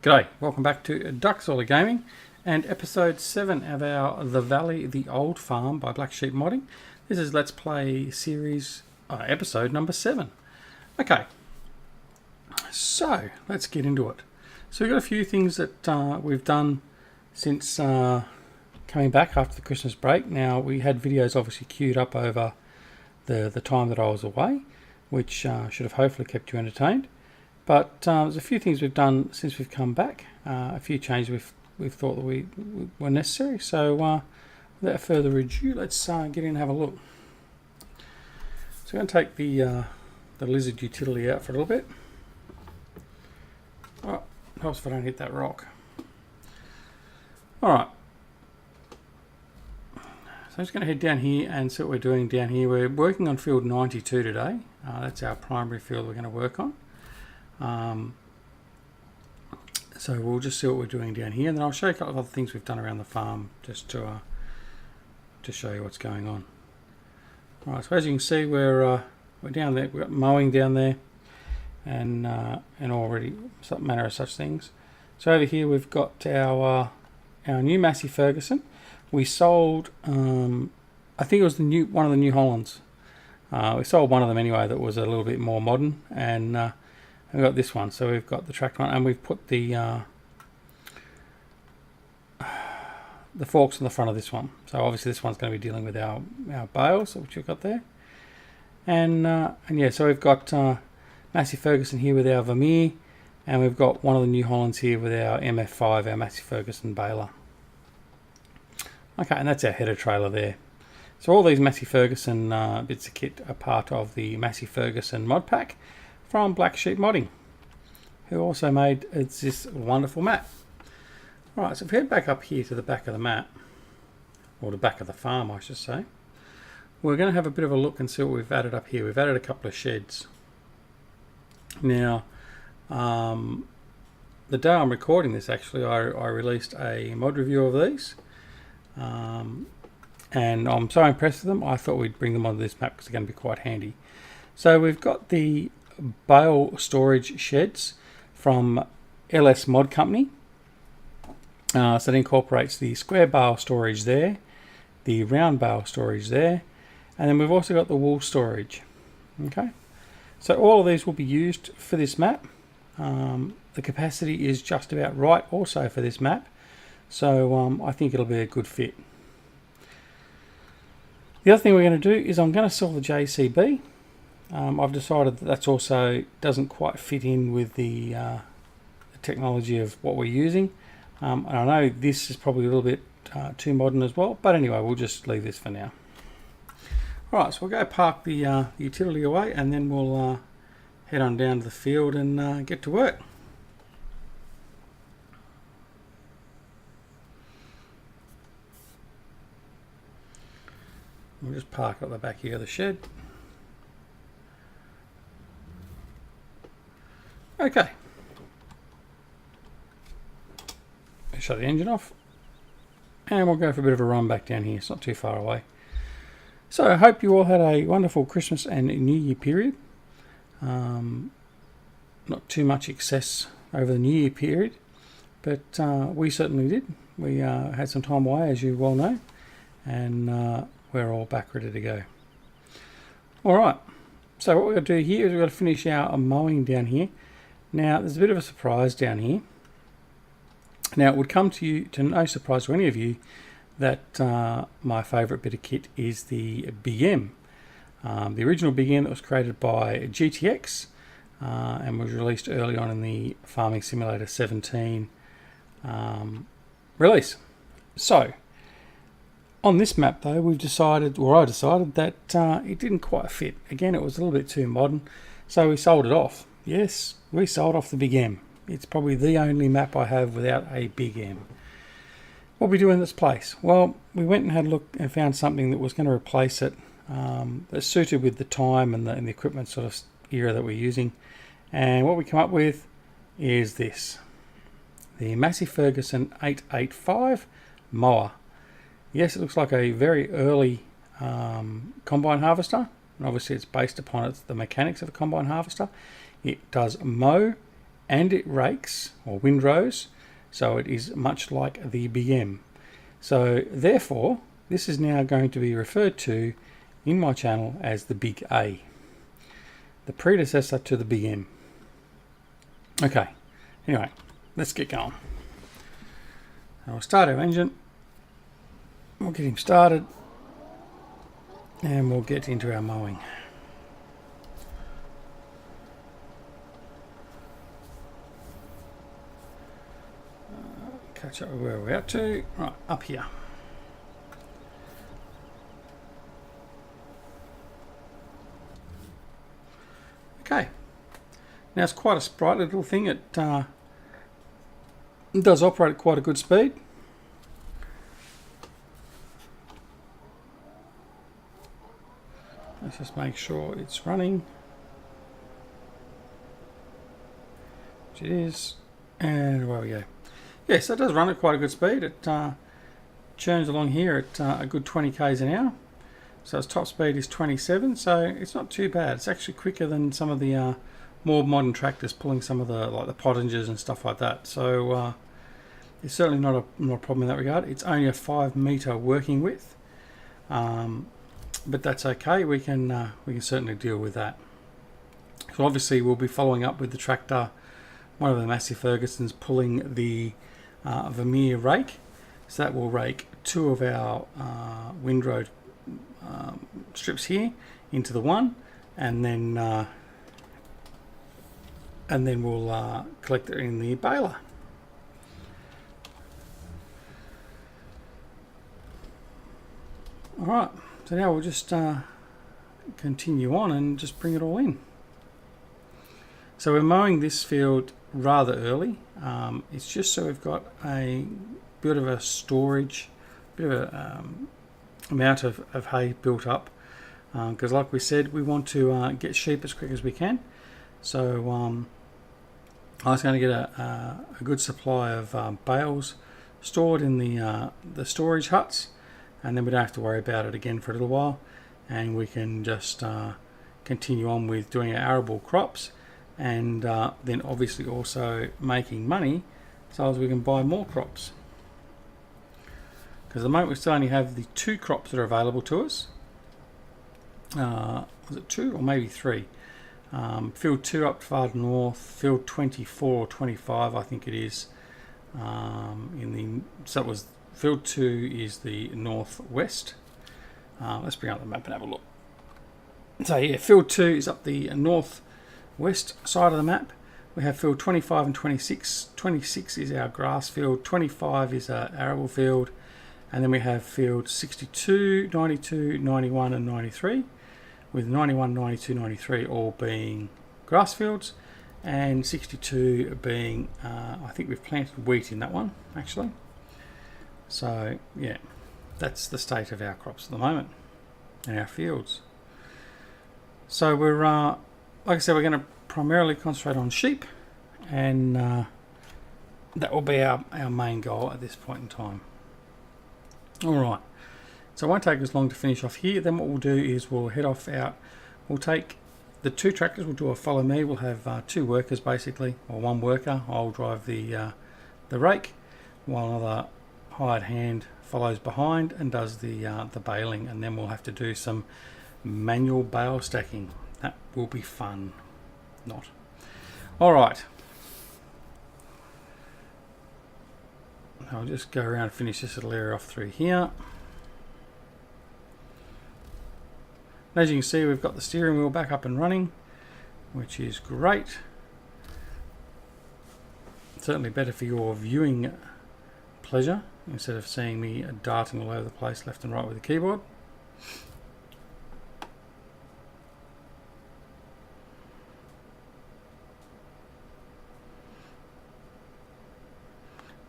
G'day, welcome back to Duckzorly Gaming and episode 7 of our The Valley, the Old Farm by Black Sheep Modding. This is Let's Play series episode number 7. Okay, so let's get into it. So we've got a few things that we've done since coming back after the Christmas break. Now we had videos obviously queued up over the time that I was away, which should have hopefully kept you entertained. But there's a few things we've done since we've come back, a few changes we've thought that we were necessary. So without further ado, let's get in and have a look. So I'm going to take the lizard utility out for a little bit. Oh, helps if I don't hit that rock. Alright. So I'm just going to head down here and see what we're doing down here. We're working on field 92 today. That's our primary field we're going to work on. So we'll just see what we're doing down here, and then I'll show you a couple of other things we've done around the farm just to show you what's going on. Alright, so as you can see, we're down there. We've got mowing down there, and already some manner of such things. So over here we've got our new Massey Ferguson. We sold, I think it was one of the New Hollands. We sold one of them anyway that was a little bit more modern, and we've got this one. So we've got the tractor one, and we've put the forks in the front of this one. So obviously this one's going to be dealing with our bales, which we've got there. And yeah, so we've got Massey Ferguson here with our Vermeer, and we've got one of the New Hollands here with our MF5, our Massey Ferguson baler. Okay, and that's our header trailer there. So all these Massey Ferguson bits of kit are part of the Massey Ferguson mod pack from Black Sheep Modding, who also made this wonderful map. Alright, so if we head back up here to the back of the map, or the back of the farm I should say, we're going to have a bit of a look and see what we've added up here. We've added a couple of sheds. Now, the day I'm recording this actually, I released a mod review of these. And I'm so impressed with them, I thought we'd bring them onto this map because they're going to be quite handy. So we've got the bale storage sheds from LS Mod Company. So it incorporates the square bale storage there, the round bale storage there, and then we've also got the wool storage. Okay, so all of these will be used for this map. The capacity is just about right also for this map, so I think it'll be a good fit. The other thing we're going to do is I'm going to sell the JCB. I've decided that that's also doesn't quite fit in with the technology of what we're using. And I know this is probably a little bit too modern as well, but anyway, we'll just leave this for now. Alright, so we'll go park the utility away, and then we'll head on down to the field and get to work. We'll just park at the back here of the shed. Okay. Shut the engine off. And we'll go for a bit of a run back down here. It's not too far away. So I hope you all had a wonderful Christmas and New Year period. Not too much excess over the New Year period, but we certainly did. We had some time away, as you well know, and we're all back ready to go. Alright, so what we're going to do here is we're going to finish our mowing down here. Now, there's a bit of a surprise down here. Now, it would come to no surprise to any of you that my favourite bit of kit is the Big M. The original Big M that was created by GTX and was released early on in the Farming Simulator 17 release. So, on this map though, I decided that it didn't quite fit. Again, it was a little bit too modern, so we sold it off. Yes, we sold off the Big M. It's probably the only map I have without a Big M. What do we do in this place? Well, we went and had a look and found something that was going to replace it, that suited with the time and the equipment sort of era that we're using. And what we come up with is this. The Massey Ferguson 885 mower. Yes, it looks like a very early combine harvester, and obviously it's based upon the mechanics of a combine harvester. It does mow and it rakes or windrows, so it is much like the Big M. So therefore, this is now going to be referred to in my channel as the Big A, the predecessor to the Big M. Okay, anyway, let's get going. I'll start our engine, we'll get him started, and we'll get into our mowing. Catch up with where we're out to. Right, up here. Okay. Now it's quite a sprightly little thing. It does operate at quite a good speed. Let's just make sure it's running. Which it is. And away we go. Yes, it does run at quite a good speed. It churns along here at a good 20 k's an hour. So its top speed is 27, so it's not too bad. It's actually quicker than some of the more modern tractors pulling some of the like the Pottingers and stuff like that. So it's certainly not a problem in that regard. It's only a 5 metre working width, but that's okay. We can certainly deal with that. So obviously we'll be following up with the tractor, one of the Massey Fergusons, pulling the Vermeer rake. So that will rake 2 of our windrow strips here into the one, and then we'll collect it in the baler. Alright, so now we'll just continue on and just bring it all in. So we're mowing this field rather early. It's just so we've got a bit of a storage, bit of a amount of hay built up, because like we said, we want to get sheep as quick as we can. So I was going to get a good supply of bales stored in the storage huts, and then we don't have to worry about it again for a little while, and we can just continue on with doing our arable crops, and then obviously also making money so as we can buy more crops. Because at the moment we still only have the 2 crops that are available to us. Was it 2 or maybe 3? Field 2 up far north, field 24 or 25 I think it is. So it was field 2 is the northwest. Let's bring up the map and have a look. So yeah, field 2 is up the northwest side of the map. We have field 25 and 26. 26 is our grass field, 25 is our arable field, and then we have field 62, 92, 91 and 93, with 91, 92, 93 all being grass fields, and 62 being, I think we've planted wheat in that one actually. So yeah, that's the state of our crops at the moment and our fields. So we're, like I said, we're going to primarily concentrate on sheep, and that will be our main goal at this point in time. Alright, so it won't take us long to finish off here. Then what we'll do is we'll head off out, we'll take the 2 tractors, we'll do a follow me, we'll have 2 workers basically, or 1 worker. I'll drive the rake, while another hired hand follows behind and does the baling, and then we'll have to do some manual bale stacking. That will be fun. Not. Alright. I'll just go around and finish this little area off through here. As you can see, we've got the steering wheel back up and running, which is great. Certainly better for your viewing pleasure, instead of seeing me darting all over the place left and right with the keyboard.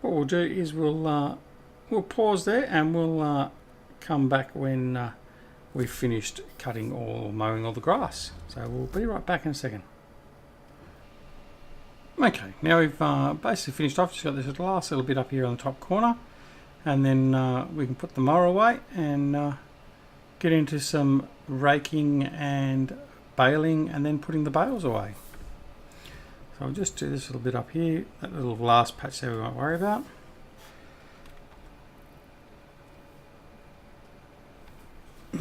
What we'll do is we'll pause there, and we'll come back when we've finished cutting or mowing all the grass. So we'll be right back in a second. Okay, now we've basically finished off. Just got this last little bit up here on the top corner, and then we can put the mower away and get into some raking and baling, and then putting the bales away. So I'll just do this little bit up here, that little last patch there we won't worry about.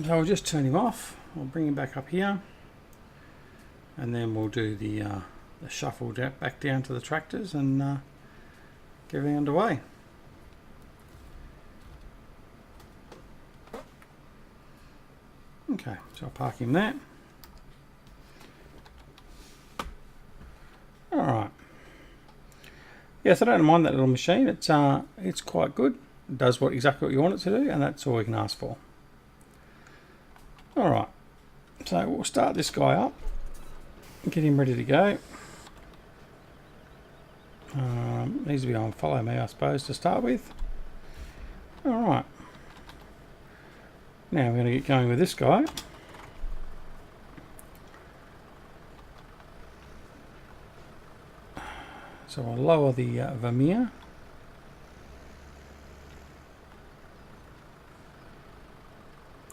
So I'll just turn him off, I'll bring him back up here, and then we'll do the shuffle back down to the tractors and get everything underway. Okay, so I'll park him there. Alright. Yes, I don't mind that little machine. It's quite good. It does exactly what you want it to do, and that's all we can ask for. Alright. So we'll start this guy up. Get him ready to go. Needs to be on follow me, I suppose, to start with. Alright. Now we're going to get going with this guy. So I'll lower the Vermeer.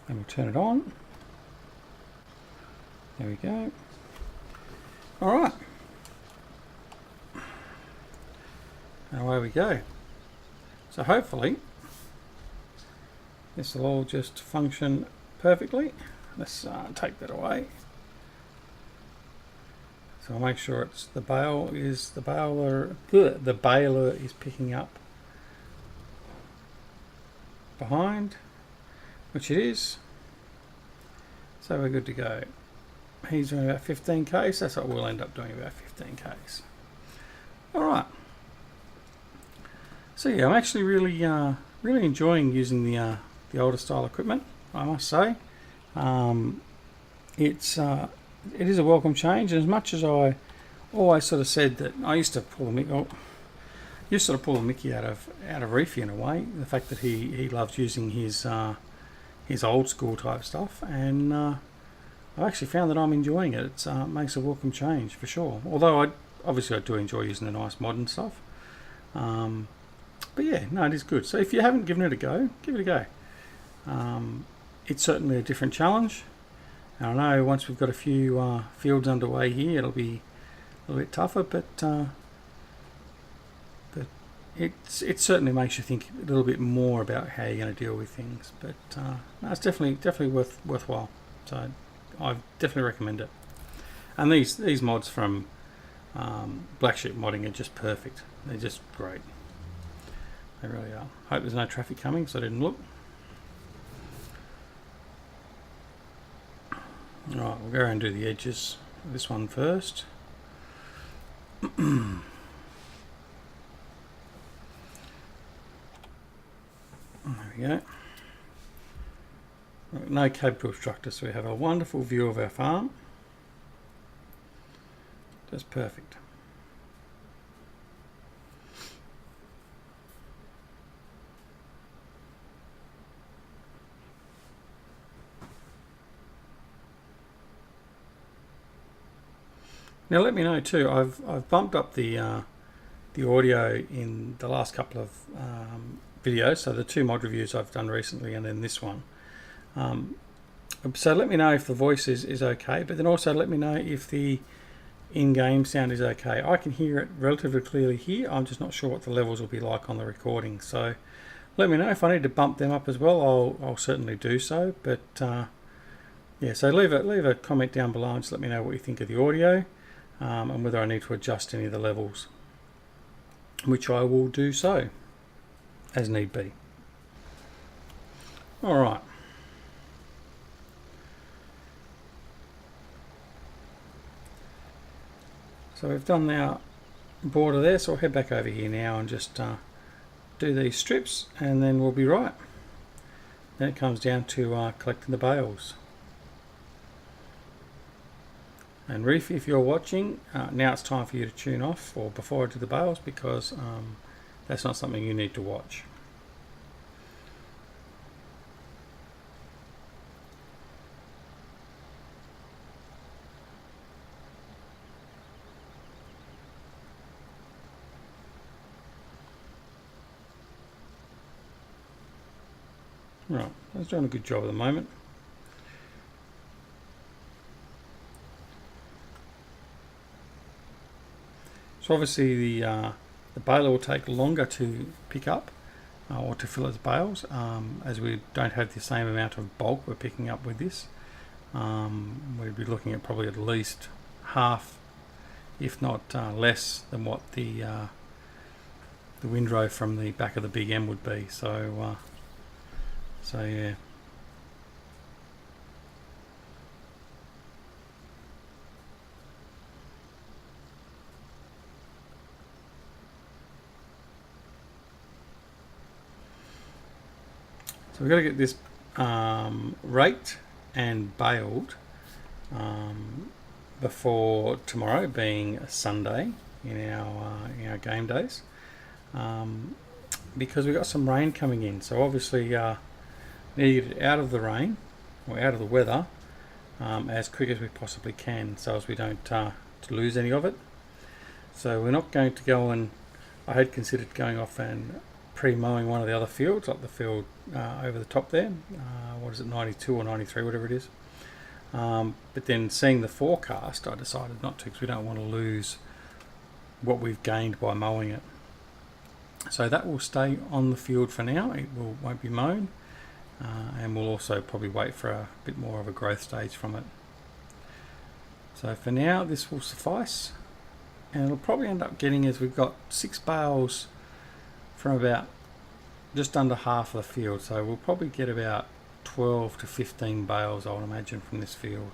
And we'll turn it on. There we go. Alright. And away we go. So hopefully this will all just function perfectly. Let's take that away. So I'll make sure it's the baler is picking up behind, which it is. So we're good to go. He's doing about 15 k's. That's what we'll end up doing, about 15 k's. All right. So yeah, I'm actually really enjoying using the older style equipment, I must say. It is a welcome change, and as much as I always sort of said that I used to pull the mickey out of Reefy in a way, the fact that he loves using his old school type stuff, and I've actually found that I'm enjoying it. It makes a welcome change for sure. Although I do enjoy using the nice modern stuff. But yeah, no, it is good. So if you haven't given it a go, give it a go. It's certainly a different challenge. And I know once we've got a few fields underway here, it'll be a little bit tougher, but it certainly makes you think a little bit more about how you're going to deal with things. But no, it's definitely worthwhile. So I definitely recommend it. And these mods from Black Sheep Modding are just perfect. They're just great. They really are. Hope there's no traffic coming, so I didn't look. Alright, we'll go around and do the edges of this one first. There we go. No cab to obstruct us, so we have a wonderful view of our farm. Just perfect. Now let me know too. I've bumped up the audio in the last couple of videos. So the two mod reviews I've done recently, and then this one. So let me know if the voice is okay. But then also let me know if the in-game sound is okay. I can hear it relatively clearly here. I'm just not sure what the levels will be like on the recording. So let me know if I need to bump them up as well. I'll certainly do so. But yeah, so leave a comment down below and just let me know what you think of the audio. And whether I need to adjust any of the levels, which I will do so as need be. Alright. So we've done our border there, so I'll head back over here now and just do these strips, and then we'll be right. Then it comes down to collecting the bales. And Reef, if you're watching, now it's time for you to tune off, or before I do the bales, because that's not something you need to watch. Right, that's doing a good job at the moment. So obviously the baler will take longer to pick up or to fill its bales, as we don't have the same amount of bulk we're picking up with this. We'd be looking at probably at least half, if not less, than what the windrow from the back of the Big M would be. So yeah. So we've got to get this raked and baled before tomorrow, being a Sunday in our game days, because we've got some rain coming in. So obviously need to get it out of the rain or out of the weather as quick as we possibly can, so as we don't to lose any of it. So we're not going to go and, I had considered going off and pre-mowing one of the other fields, like the field over the top there, what is it, 92 or 93, whatever it is. But then seeing the forecast, I decided not to, because we don't want to lose what we've gained by mowing it. So that will stay on the field for now. It won't be mown, and we'll also probably wait for a bit more of a growth stage from it. So for now this will suffice, and it'll probably end up getting, as we've got 6 bales from about just under half of the field, so we'll probably get about 12 to 15 bales, I would imagine, from this field.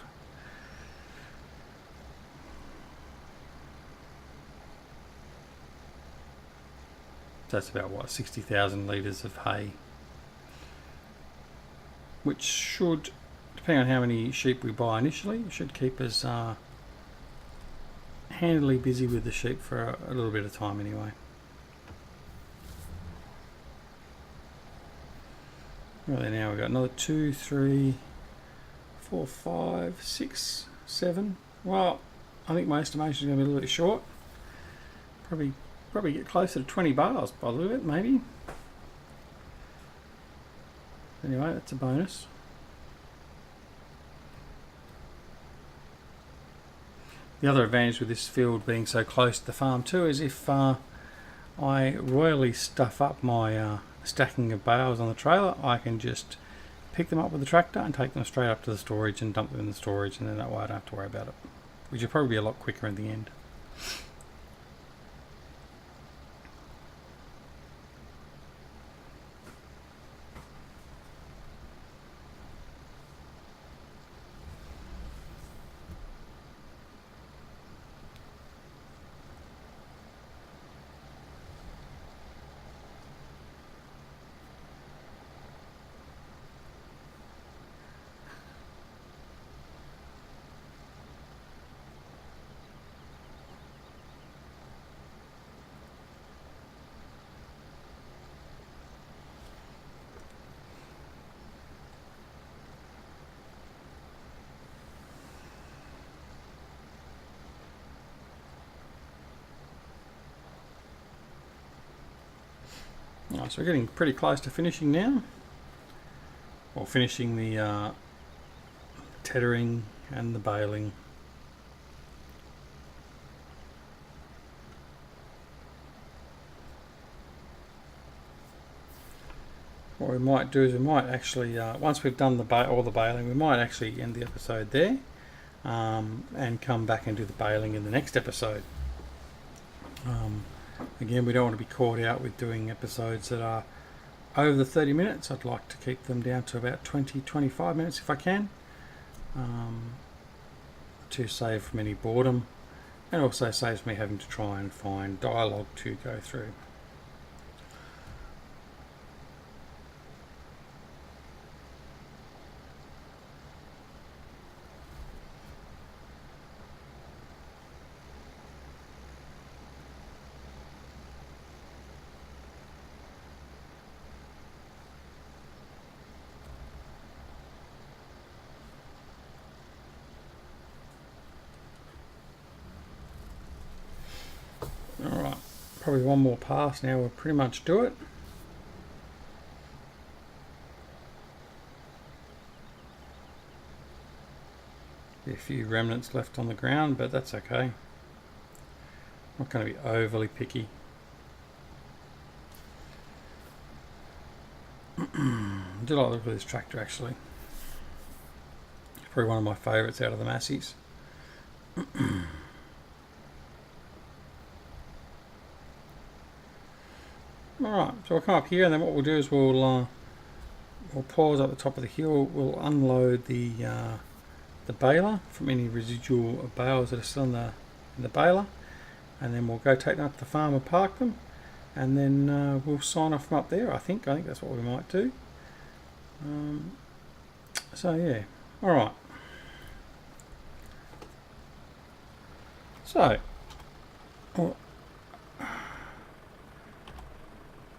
So that's about, what, 60,000 litres of hay, which should, depending on how many sheep we buy initially, should keep us handily busy with the sheep for a little bit of time anyway. Right, now we've got another 2, 3, 4, 5, 6, 7. Well, I think my estimation is going to be a little bit short. Probably get closer to 20 bales by the look of it, maybe. Anyway, that's a bonus. The other advantage with this field being so close to the farm too is if I royally stuff up my stacking of bales on the trailer, I can just pick them up with the tractor and take them straight up to the storage and dump them in the storage, and then that way I don't have to worry about it, which will probably be a lot quicker in the end. So we're getting pretty close to finishing now, or finishing the tethering and the baling. What we might do is we might actually, once we've done all the baling, we might actually end the episode there and come back and do the baling in the next episode. Again, we don't want to be caught out with doing episodes that are over the 30 minutes. I'd like to keep them down to about 20-25 minutes if I can, to save from any boredom, and also saves me having to try and find dialogue to go through. Alright, probably one more pass now, we'll pretty much do it. Be a few remnants left on the ground, but that's okay. not going to be overly picky. I do like the look of this tractor actually. It's probably one of my favourites out of the Massies. Alright, so we'll come up here and then what we'll do is we'll pause up the top of the hill. We'll unload the baler from any residual bales that are still in the baler, and then we'll go take them up to the farm and park them, and then we'll sign off from up there. I think that's what we might do. So yeah, alright. So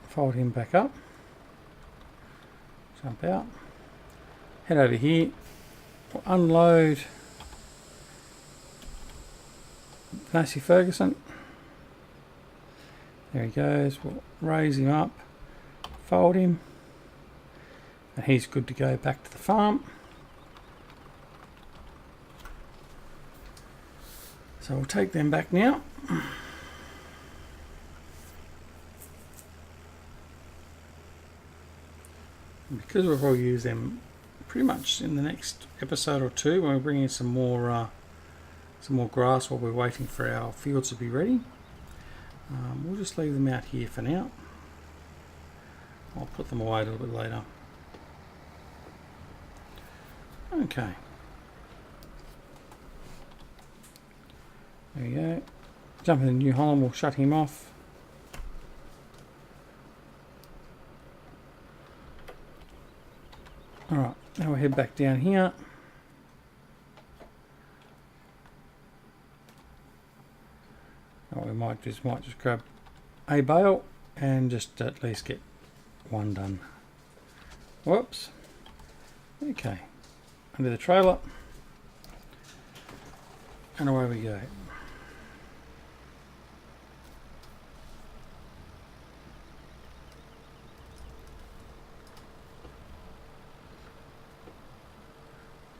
fold him back up, jump out, head over here, we'll unload Massey Ferguson. There he goes. We'll raise him up, fold him, and he's good to go back to the farm. So we'll take them back now. Because we'll probably use them pretty much in the next episode or two when we bring in some more grass while we're waiting for our fields to be ready. We'll just leave them out here for now. I'll put them away a little bit later. Okay. There we go. Jump in the New Holland, we'll shut him off. Alright, now we'll head back down here. What we might do is just grab a bale and just at least get one done. Whoops. Okay. Under the trailer. And away we go.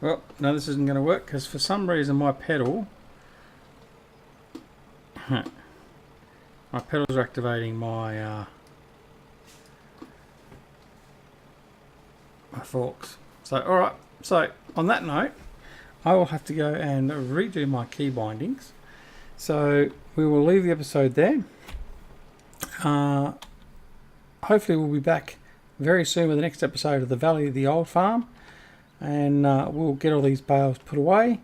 Well, no, this isn't going to work because for some reason my pedals are activating my forks. So, alright, so on that note, I will have to go and redo my key bindings. So we will leave the episode there. Hopefully we'll be back very soon with the next episode of the Valley of the Old Farm. And we'll get all these bales put away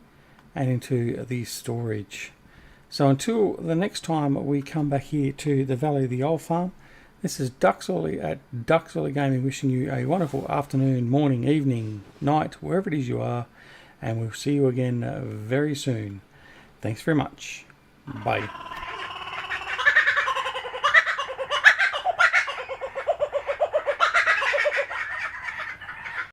and into the storage. So until the next time we come back here to the Valley of the Old Farm, this is Duckzorly at Duckzorly Gaming wishing you a wonderful afternoon, morning, evening, night, wherever it is you are, and we'll see you again very soon. Thanks very much. Bye.